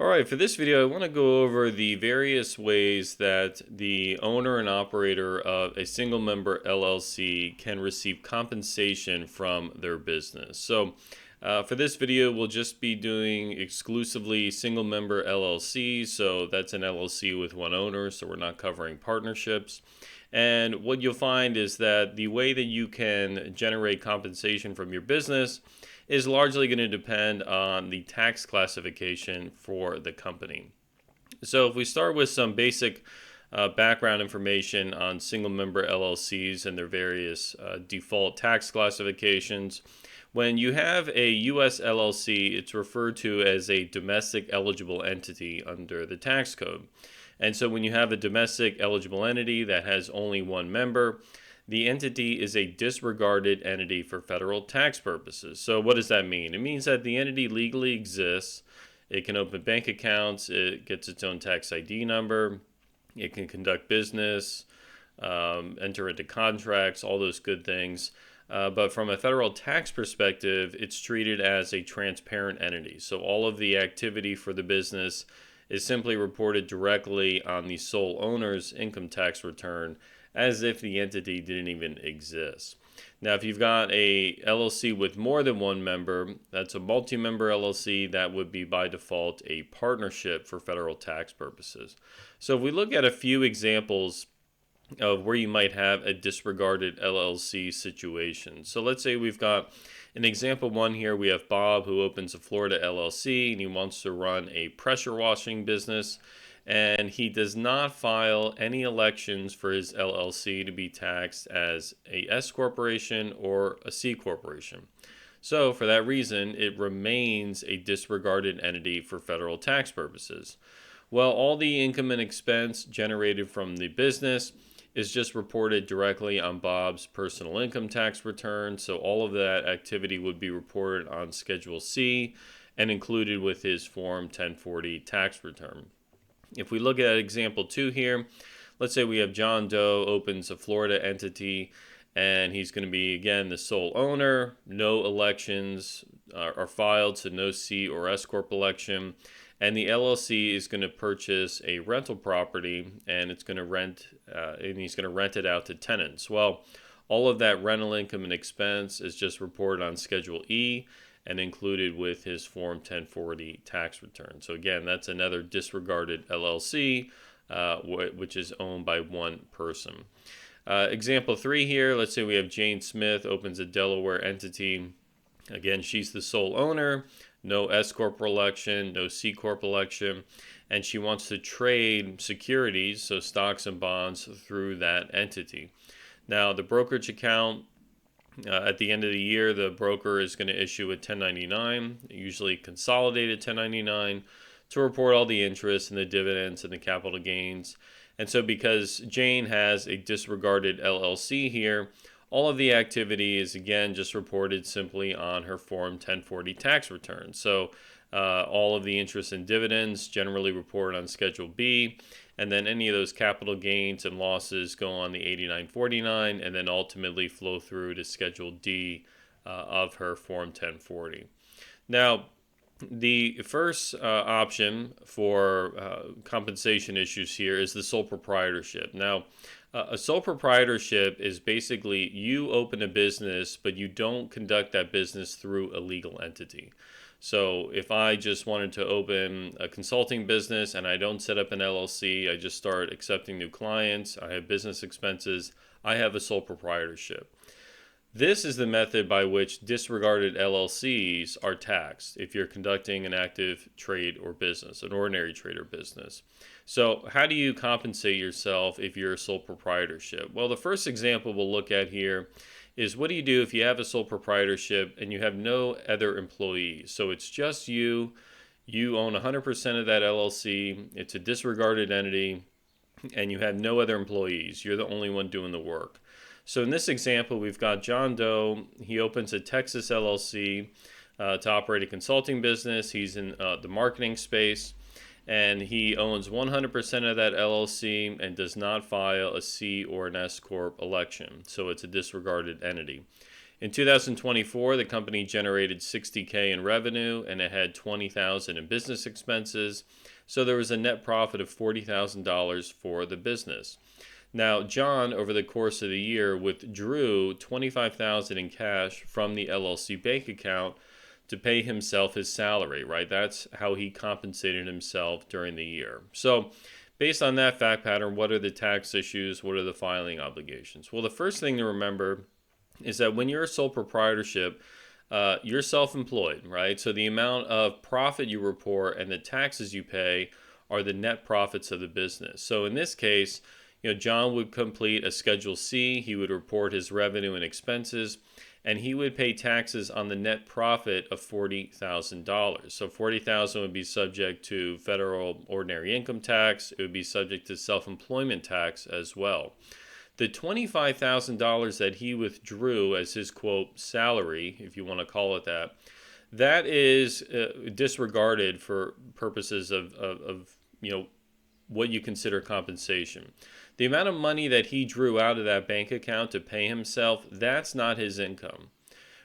All right, for this video, I want to go over the various ways that the owner and operator of a single member LLC can receive compensation from their business. For this video, we'll just be doing exclusively single member LLCs. So that's an LLC with one owner, so we're not covering partnerships. And what you'll find is that the way that you can generate compensation from your business is largely going to depend on the tax classification for the company. So if we start with some basic background information on single member LLCs and their various default tax classifications, when you have a U.S. LLC, it's referred to as a domestic eligible entity under the tax code. And so when you have a domestic eligible entity that has only one member, the entity is a disregarded entity for federal tax purposes. So what does that mean? It means that the entity legally exists. It can open bank accounts. It gets its own tax ID number. It can conduct business, enter into contracts, all those good things. But from a federal tax perspective, it's treated as a transparent entity. So all of the activity for the business is simply reported directly on the sole owner's income tax return, as if the entity didn't even exist. Now, if you've got a LLC with more than one member, that's a multi-member LLC. That would be by default a partnership for federal tax purposes. So if we look at a few examples of where you might have a disregarded LLC situation. So let's say we've got in example one here, we have Bob who opens a Florida LLC and he wants to run a pressure washing business, and he does not file any elections for his LLC to be taxed as a S corporation or a C corporation. So for that reason, it remains a disregarded entity for federal tax purposes. Well, all the income and expense generated from the business is just reported directly on Bob's personal income tax return. So all of that activity would be reported on Schedule C and included with his Form 1040 tax return. If we look at example 2 here, let's say we have John Doe opens a Florida entity and he's going to be, again, the sole owner. No elections are filed, so no C or S Corp election. And the LLC is going to purchase a rental property and it's going to rent, and he's going to rent it out to tenants. Well, all of that rental income and expense is just reported on Schedule E and included with his Form 1040 tax return. So again, that's another disregarded LLC, which is owned by one person. Example 3 here, let's say we have Jane Smith opens a Delaware entity. Again, she's the sole owner, no S Corp election, no C Corp election, and she wants to trade securities, so stocks and bonds, through that entity. Now, the brokerage account, at the end of the year, the broker is going to issue a 1099, usually consolidated 1099, to report all the interest and the dividends and the capital gains. And so because Jane has a disregarded LLC here, all of the activity is, again, just reported simply on her Form 1040 tax return. So all of the interest and dividends generally reported on Schedule B, and then any of those capital gains and losses go on the 8949 and then ultimately flow through to Schedule D of her Form 1040. Now, the first option for compensation issues here is the sole proprietorship. Now, a sole proprietorship is basically you open a business, but you don't conduct that business through a legal entity. So if I just wanted to open a consulting business and I don't set up an LLC, I just start accepting new clients, I have business expenses, I have a sole proprietorship. This is the method by which disregarded LLCs are taxed if you're conducting an active trade or business, an ordinary trade or business. So how do you compensate yourself if you're a sole proprietorship? Well, the first example we'll look at here is what do you do if you have a sole proprietorship and you have no other employees? So it's just you own 100% of that LLC, it's a disregarded entity, and you have no other employees. You're the only one doing the work. So in this example, we've got John Doe. He opens a Texas LLC to operate a consulting business. He's in the marketing space, and he owns 100% of that LLC and does not file a C or an S Corp election. So it's a disregarded entity. In 2024, the company generated $60K in revenue and it had $20,000 in business expenses. So there was a net profit of $40,000 for the business. Now, John, over the course of the year, withdrew $25,000 in cash from the LLC bank account to pay himself his salary, right? That's how he compensated himself during the year. So, based on that fact pattern, what are the tax issues? What are the filing obligations? Well, the first thing to remember is that when you're a sole proprietorship, you're self-employed, right? So the amount of profit you report and the taxes you pay are the net profits of the business. So in this case, John would complete a Schedule C. He would report his revenue and expenses, and he would pay taxes on the net profit of $40,000. So $40,000 would be subject to federal ordinary income tax. It would be subject to self-employment tax as well. The $25,000 that he withdrew as his, quote, salary, if you want to call it that, that is disregarded for purposes of what you consider compensation. The amount of money that he drew out of that bank account to pay himself, that's not his income,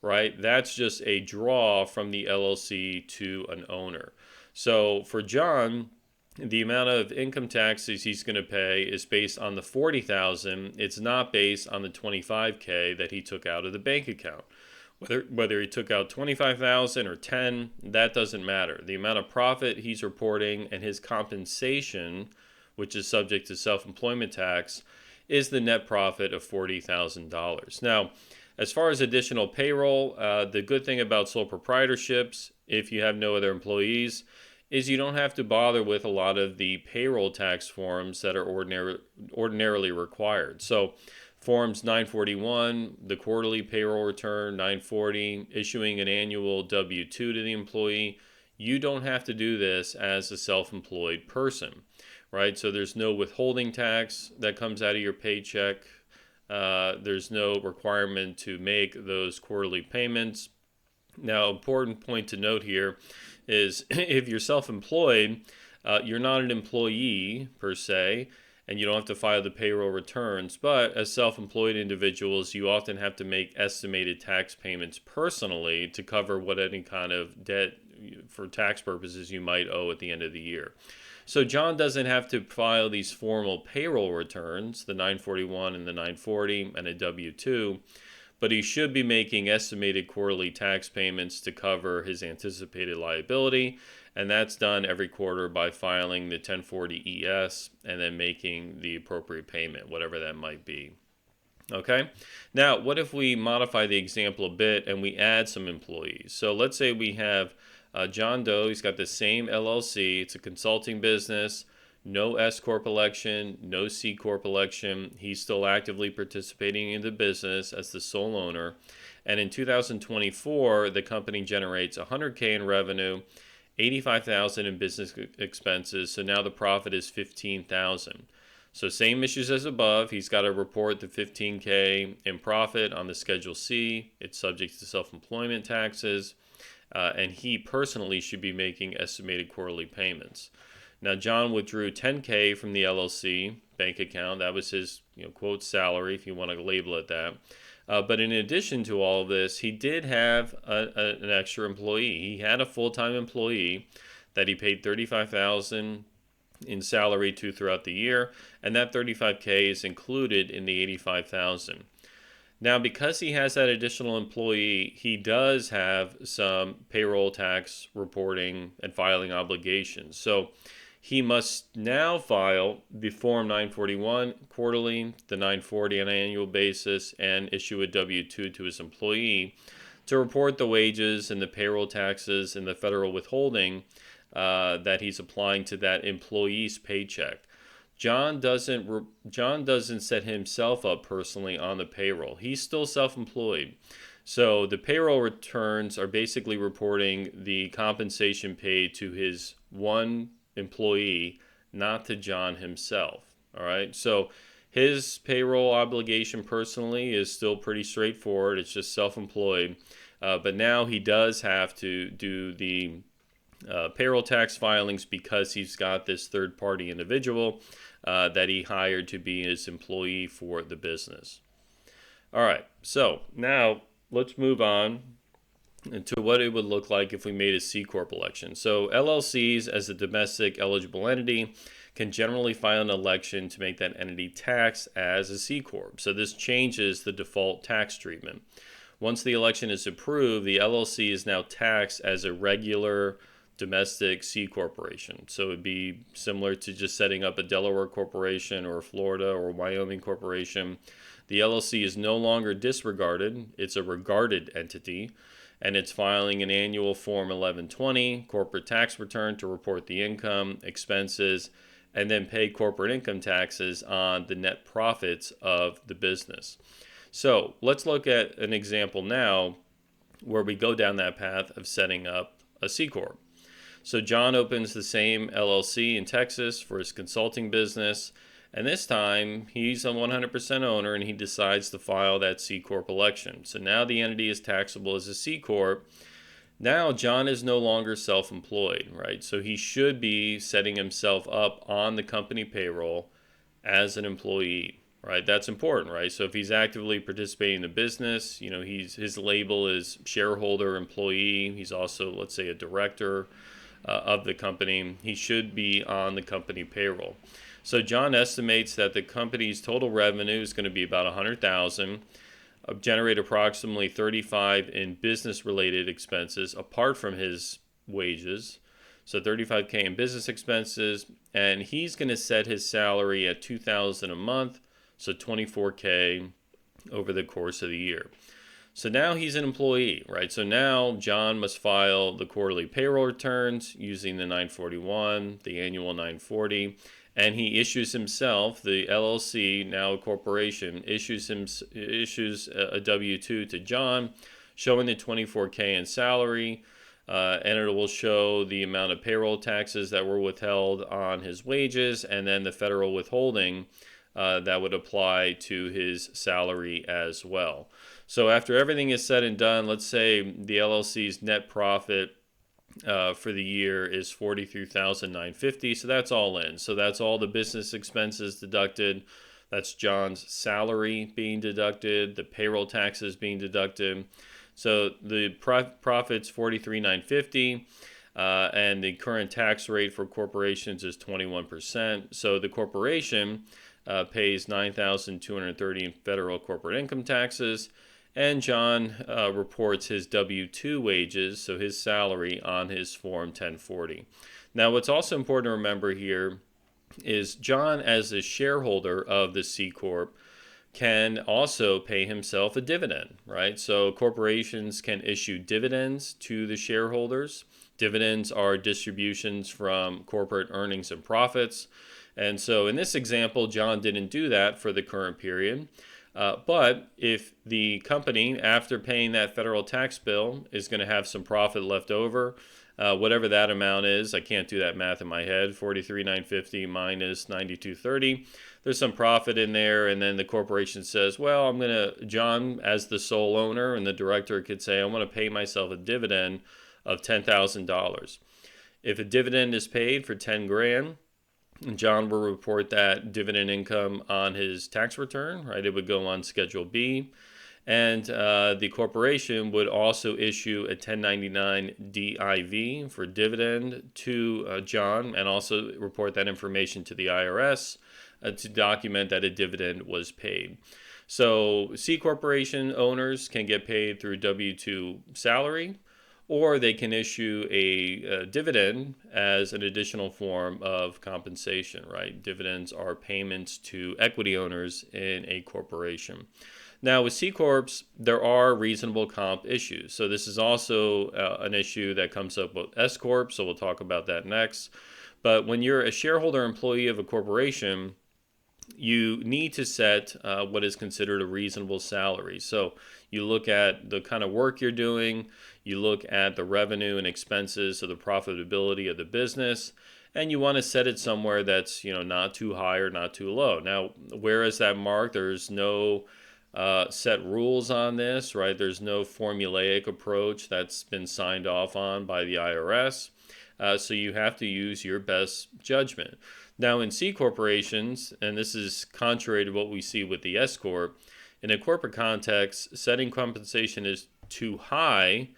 right? That's just a draw from the LLC to an owner. So for John, the amount of income taxes he's going to pay is based on the $40,000. It's not based on the $25K that he took out of the bank account. Whether he took out $25,000 or $10,000, that doesn't matter. The amount of profit he's reporting and his compensation, which is subject to self-employment tax, is the net profit of $40,000. Now, as far as additional payroll, the good thing about sole proprietorships, if you have no other employees, is you don't have to bother with a lot of the payroll tax forms that are ordinarily required. So Forms 941, the quarterly payroll return, 940, issuing an annual W-2 to the employee. You don't have to do this as a self-employed person, right? So there's no withholding tax that comes out of your paycheck. There's no requirement to make those quarterly payments. Now, important point to note here is if you're self-employed, you're not an employee per se, and you don't have to file the payroll returns. But as self-employed individuals, you often have to make estimated tax payments personally to cover what any kind of debt for tax purposes you might owe at the end of the year. So John doesn't have to file these formal payroll returns, the 941 and the 940 and a W-2, but he should be making estimated quarterly tax payments to cover his anticipated liability, and that's done every quarter by filing the 1040-ES and then making the appropriate payment, whatever that might be. Okay, now what if we modify the example a bit and we add some employees? So let's say we have John Doe. He's got the same LLC. It's a consulting business. No S Corp election, no C Corp election. He's still actively participating in the business as the sole owner. And in 2024, the company generates $100K in revenue, $85,000 in business expenses. So now the profit is $15,000. So same issues as above. He's got to report the $15K in profit on the Schedule C. It's subject to self-employment taxes. And he personally should be making estimated quarterly payments. Now, John withdrew $10K from the LLC bank account. That was his, quote, salary, if you want to label it that. But in addition to all of this, he did have an extra employee. He had a full-time employee that he paid $35,000 in salary to throughout the year, and that $35K is included in the $85,000. Now, because he has that additional employee, he does have some payroll tax reporting and filing obligations. So he must now file the Form 941 quarterly, the 940 on an annual basis, and issue a W-2 to his employee to report the wages and the payroll taxes and the federal withholding that he's applying to that employee's paycheck. John doesn't set himself up personally on the payroll. He's still self-employed. So the payroll returns are basically reporting the compensation paid to his one employee, not to John himself. All right. So his payroll obligation personally is still pretty straightforward. It's just self-employed. But now he does have to do the payroll tax filings because he's got this third-party individual that he hired to be his employee for the business. All right, so now let's move on to what it would look like if we made a C Corp election. So LLCs as a domestic eligible entity can generally file an election to make that entity taxed as a C Corp. So this changes the default tax treatment. Once the election is approved, the LLC is now taxed as a regular domestic C corporation. So it'd be similar to just setting up a Delaware corporation or a Florida or Wyoming corporation. The LLC is no longer disregarded, it's a regarded entity, and it's filing an annual Form 1120 corporate tax return to report the income, expenses, and then pay corporate income taxes on the net profits of the business. So let's look at an example now where we go down that path of setting up a C Corp. So John opens the same LLC in Texas for his consulting business, and this time he's a 100% owner and he decides to file that C Corp election. So now the entity is taxable as a C Corp. Now John is no longer self-employed, right? So he should be setting himself up on the company payroll as an employee, right? That's important, right? So if he's actively participating in the business, his label is shareholder-employee. He's also, let's say, a director of the company. He should be on the company payroll. So John estimates that the company's total revenue is going to be about $100,000, generate approximately $35,000 in business-related expenses apart from his wages. So $35,000 in business expenses, and he's going to set his salary at $2,000 a month, so $24,000 over the course of the year. So now he's an employee, right? So now John must file the quarterly payroll returns using the 941, the annual 940, and he issues himself, the LLC, now a corporation, issues a W-2 to John, showing the $24,000 in salary, and it will show the amount of payroll taxes that were withheld on his wages, and then the federal withholding that would apply to his salary as well. So after everything is said and done, let's say the LLC's net profit for the year is $43,950. So that's all in. So that's all the business expenses deducted. That's John's salary being deducted, the payroll taxes being deducted. So the profit's $43,950. And the current tax rate for corporations is 21%. So the corporation pays $9,230 in federal corporate income taxes, and John reports his W-2 wages, so his salary, on his Form 1040. Now, what's also important to remember here is John, as a shareholder of the C Corp, can also pay himself a dividend, right? So corporations can issue dividends to the shareholders. Dividends are distributions from corporate earnings and profits. And so in this example, John didn't do that for the current period. But if the company, after paying that federal tax bill, is going to have some profit left over, whatever that amount is, I can't do that math in my head, $43,950 minus $92.30, there's some profit in there, and then the corporation says, well, John, as the sole owner and the director, could say, I want to pay myself a dividend of $10,000. If a dividend is paid for $10,000, John will report that dividend income on his tax return, right? It would go on Schedule B. And the corporation would also issue a 1099 DIV for dividend to John, and also report that information to the IRS to document that a dividend was paid. So C corporation owners can get paid through W-2 salary, or they can issue a dividend as an additional form of compensation, right? Dividends are payments to equity owners in a corporation. Now, with C Corps, there are reasonable comp issues. So this is also an issue that comes up with S Corp, so we'll talk about that next. But when you're a shareholder employee of a corporation, you need to set what is considered a reasonable salary. So you look at the kind of work you're doing, you look at the revenue and expenses, so the profitability of the business, and you want to set it somewhere that's not too high or not too low. Now, where is that mark? There's no set rules on this, right? There's no formulaic approach that's been signed off on by the IRS. So you have to use your best judgment. Now, in C corporations, and this is contrary to what we see with the S Corp, in a corporate context, setting compensation is too high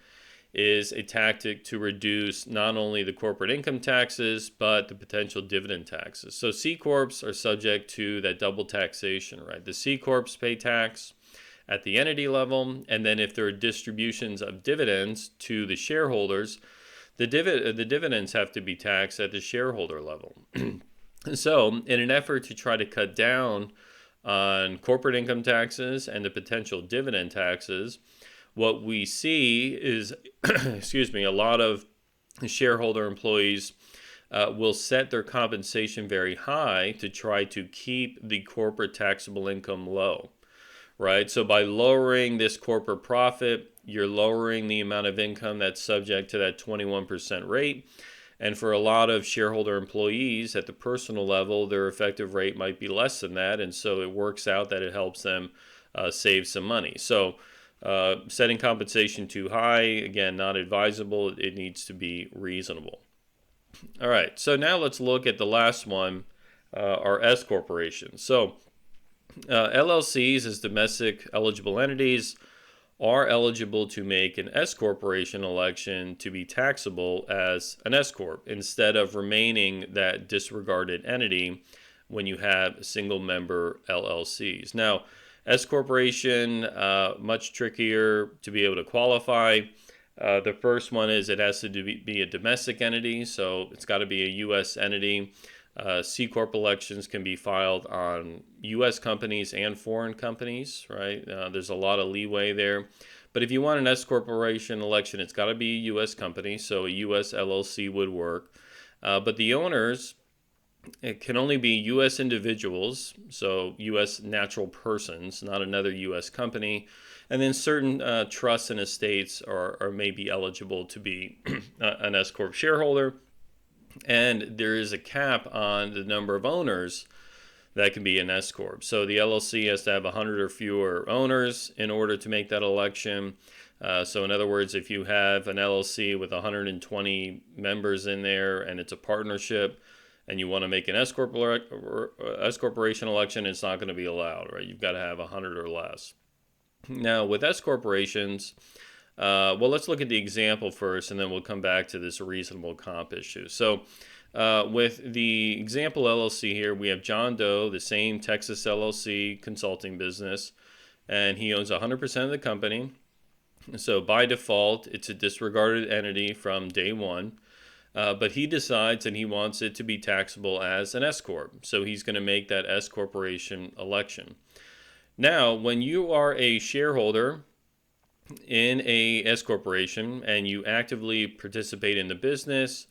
is a tactic to reduce not only the corporate income taxes, but the potential dividend taxes. So C Corps are subject to that double taxation, right? The C Corps pay tax at the entity level, and then if there are distributions of dividends to the shareholders, the dividends have to be taxed at the shareholder level. So, in an effort to try to cut down on corporate income taxes and the potential dividend taxes, what we see is, excuse me, a lot of shareholder employees will set their compensation very high to try to keep the corporate taxable income low, right? So by lowering this corporate profit, you're lowering the amount of income that's subject to that 21% rate. And for a lot of shareholder employees at the personal level, their effective rate might be less than that. And so it works out that it helps them save some money. So setting compensation too high, again, not advisable. It needs to be reasonable. All right, so now let's look at the last one, our S corporations. So LLCs as domestic eligible entities are eligible to make an S corporation election to be taxable as an S corp instead of remaining that disregarded entity when you have single member LLCs. Now, S corporation, much trickier to be able to qualify. The first one is it has to be a domestic entity, so it's got to be a U.S. entity. C Corp elections can be filed on U.S. companies and foreign companies, right? There's a lot of leeway there. But if you want an S corporation election, it's got to be a U.S. company, so a U.S. LLC would work. But the owners, it can only be U.S. individuals, so U.S. natural persons, not another U.S. company. And then certain trusts and estates are maybe eligible to be an S Corp shareholder. And there is a cap on the number of owners that can be an S Corp. So the LLC has to have 100 or fewer owners in order to make that election. So in other words, if you have an LLC with 120 members in there and it's a partnership and you want to make an S corporation election, it's not going to be allowed, right? You've got to have 100 or less. Now with S corporations, well, let's look at the example first, and then we'll come back to this reasonable comp issue. So with the example LLC here, we have John Doe, the same Texas LLC consulting business, and he owns 100% of the company. So by default, it's a disregarded entity from day one, but he decides and he wants it to be taxable as an S Corp. So he's going to make that S corporation election. Now, when you are a shareholder in a S corporation and you actively participate in the business,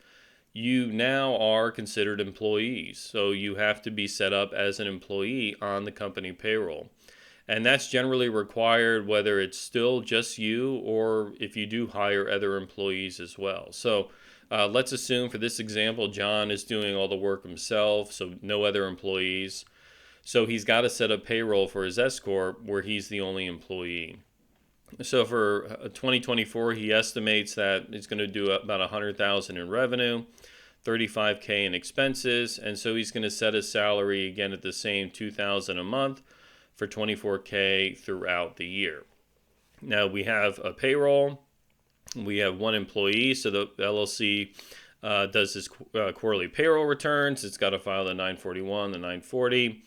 you now are considered employees. So you have to be set up as an employee on the company payroll. And that's generally required whether it's still just you or if you do hire other employees as well. So let's assume for this example, John is doing all the work himself, so no other employees. So he's got to set up payroll for his S Corp where he's the only employee. So for 2024, he estimates that it's going to do about $100,000 in revenue, $35K in expenses, and so he's going to set his salary again at the same $2,000 a month for $24K throughout the year. Now we have a payroll. We have one employee, so the LLC does his quarterly payroll returns. It's got to file the 941, the 940.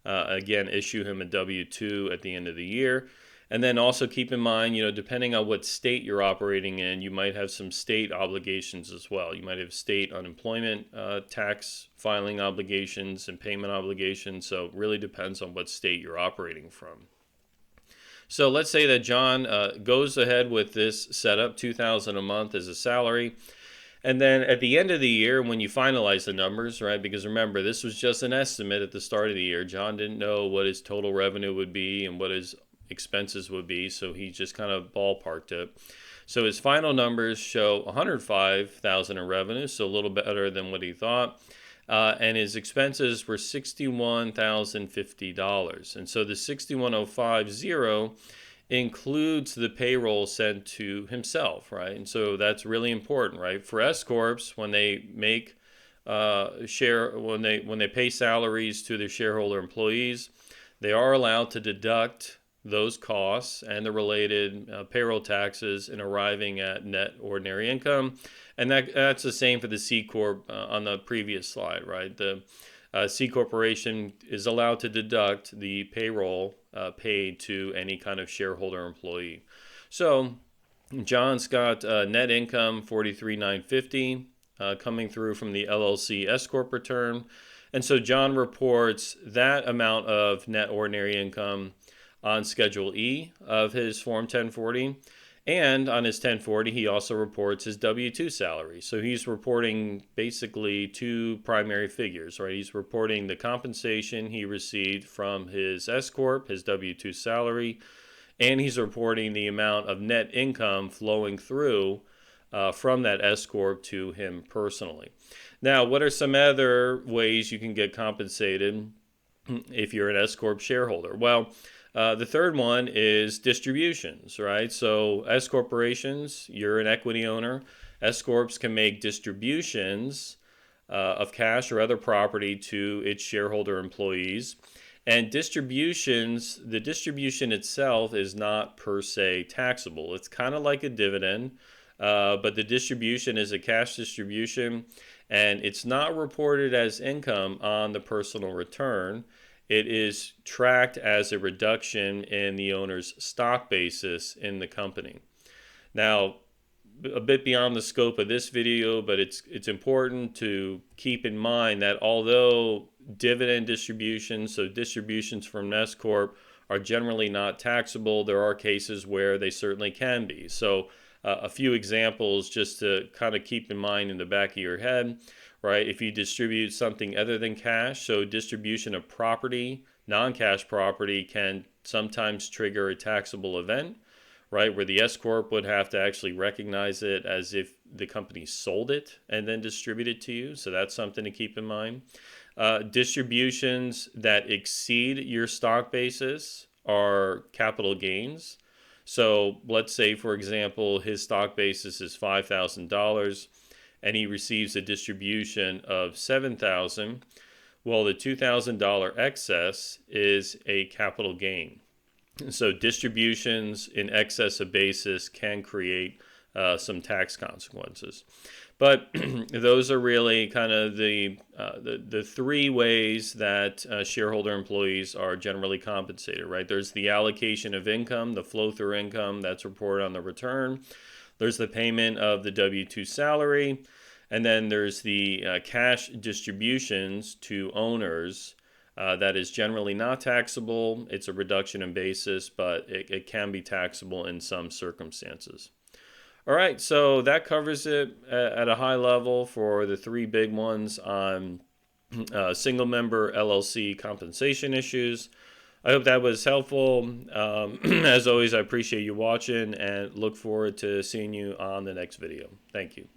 Again, issue him a W-2 at the end of the year. And then also keep in mind, depending on what state you're operating in, you might have some state obligations as well. You might have state unemployment tax filing obligations and payment obligations. So it really depends on what state you're operating from. So let's say that John goes ahead with this setup, $2,000 a month as a salary. And then at the end of the year, when you finalize the numbers, right, because remember, this was just an estimate at the start of the year. John didn't know what his total revenue would be and what his expenses would be, so he just kind of ballparked it. So his final numbers show $105,000 in revenue, so a little better than what he thought. And his expenses were $61,050. And so the $61,050 includes the payroll sent to himself, right? And so that's really important, right? For S corps, when they make when they pay salaries to their shareholder employees, they are allowed to deduct those costs and the related payroll taxes in arriving at net ordinary income. And that's the same for the C Corp on the previous slide, right? The C Corporation is allowed to deduct the payroll paid to any kind of shareholder employee. So John's got net income 43,950 coming through from the LLC S Corp return. And so John reports that amount of net ordinary income on Schedule E of his Form 1040. And on his 1040, he also reports his W-2 salary. So he's reporting basically two primary figures, right? He's reporting the compensation he received from his S Corp, his W-2 salary, and he's reporting the amount of net income flowing through from that S Corp to him personally. Now, what are some other ways you can get compensated if you're an S Corp shareholder? Well, the third one is distributions, right? So S corporations, you're an equity owner. S corps can make distributions of cash or other property to its shareholder employees. And distributions, the distribution itself is not per se taxable. It's kind of like a dividend, but the distribution is a cash distribution, and it's not reported as income on the personal return. It is tracked as a reduction in the owner's stock basis in the company. Now, a bit beyond the scope of this video, but it's important to keep in mind that although dividend distributions, so distributions from an S Corp, are generally not taxable, there are cases where they certainly can be. So a few examples just to kind of keep in mind in the back of your head, right? If you distribute something other than cash, so distribution of property, non-cash property can sometimes trigger a taxable event, right? Where the S Corp would have to actually recognize it as if the company sold it and then distribute it to you. So that's something to keep in mind. Distributions that exceed your stock basis are capital gains. So let's say, for example, his stock basis is $5,000 and he receives a distribution of $7,000. Well, the $2,000 excess is a capital gain. So distributions in excess of basis can create some tax consequences. But those are really kind of the three ways that shareholder employees are generally compensated, right? There's the allocation of income, the flow-through income that's reported on the return. There's the payment of the W-2 salary. And then there's the cash distributions to owners that is generally not taxable. It's a reduction in basis, but it can be taxable in some circumstances. All right, so that covers it at a high level for the three big ones on single member LLC compensation issues. I hope that was helpful. As always, I appreciate you watching and look forward to seeing you on the next video. Thank you.